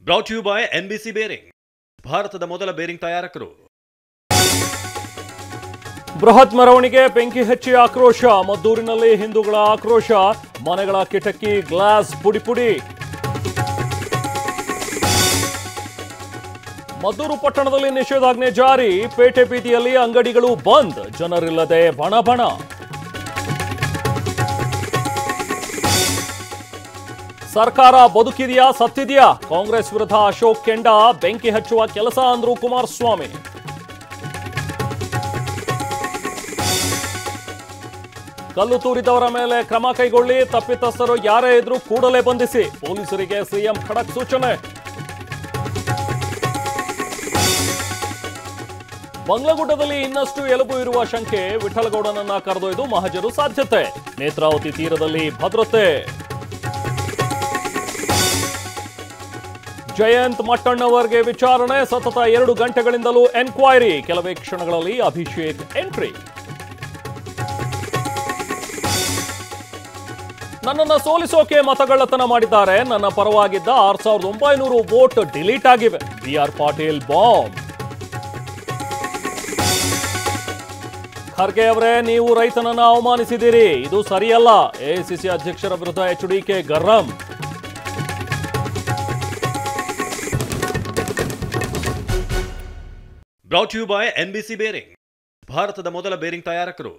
Brought you by NBC bearing, ಭಾರತದ ಮೊದಲ bearing ತಯಾರಕರು. ಬೃಹತ್ ಮೆರವಣಿಗೆ, ಬೆಂಕಿ ಹಚ್ಚಿ ಆಕ್ರೋಶ. ಮದ್ದೂರಿನಲ್ಲಿ ಹಿಂದೂಗಳ ಆಕ್ರೋಶ. ಮನೆಗಳ ಕಿಟಕಿ ಗ್ಲಾಸ್ ಪುಡಿ ಪುಡಿ. ಮದ್ದೂರು ಪಟ್ಟಣದಲ್ಲಿ ನಿಷೇಧಾಜ್ಞೆ ಜಾರಿ. ಪೇಟೆ ಬೀದಿಯಲ್ಲಿ ಅಂಗಡಿಗಳು ಬಂದ್. ಜನರಿಲ್ಲದೆ ಬಣ ಬಣ. ಸರ್ಕಾರ ಬದುಕಿದೆಯಾ ಸತ್ತಿದೆಯಾ? ಕಾಂಗ್ರೆಸ್ ವಿರುದ್ಧ ಅಶೋಕ್ ಕೆಂಡ. ಬೆಂಕಿ ಹಚ್ಚುವ ಕೆಲಸ ಅಂದ್ರು ಕುಮಾರಸ್ವಾಮಿ. ಕಲ್ಲು ತೂರಿದವರ ಮೇಲೆ ಕ್ರಮ ಕೈಗೊಳ್ಳಿ. ತಪ್ಪಿತಸ್ಥರು ಯಾರೇ ಇದ್ರೂ ಕೂಡಲೇ ಬಂಧಿಸಿ. ಪೊಲೀಸರಿಗೆ ಸಿಎಂ ಖಡಕ್ ಸೂಚನೆ. ಬಂಗ್ಲಗುಡ್ಡದಲ್ಲಿ ಇನ್ನಷ್ಟು ಎಲುಬು ಇರುವ ಶಂಕೆ. ವಿಠಲಗೌಡನನ್ನ ಕರೆದೊಯ್ದು ಮಹಜರು ಸಾಧ್ಯತೆ. ನೇತ್ರಾವತಿ ತೀರದಲ್ಲಿ ಭದ್ರತೆ. ಜಯಂತ್ ಮಟ್ಟಣ್ಣವರ್ಗೆ ವಿಚಾರಣೆ. ಸತತ 2 ಗಂಟೆಗಳಿಂದಲೂ ಎನ್ಕ್ವೈರಿ. ಕೆಲವೇ ಕ್ಷಣಗಳಲ್ಲಿ ಅಭಿಷೇಕ್ ಎಂಟ್ರಿ. ನನ್ನನ್ನು ಸೋಲಿಸೋಕೆ ಮತಗಳ್ಳತನ ಮಾಡಿದ್ದಾರೆ. ನನ್ನ ಪರವಾಗಿದ್ದ 6900 ವೋಟ್ ಡಿಲೀಟ್ ಆಗಿವೆ. BR Patil bomb. ಖರ್ಗೆ ಅವರೇ, ನೀವು ರೈತನನ್ನ ಅವಮಾನಿಸಿದ್ದೀರಿ. ಇದು ಸರಿಯಲ್ಲ. AICC ಅಧ್ಯಕ್ಷರ ವಿರುದ್ಧ HDK ಗರಂ. Brought you by NBC bearing, ಭಾರತದ ಮೊದಲ ಬೇರಿಂಗ್ ತಯಾರಕರು.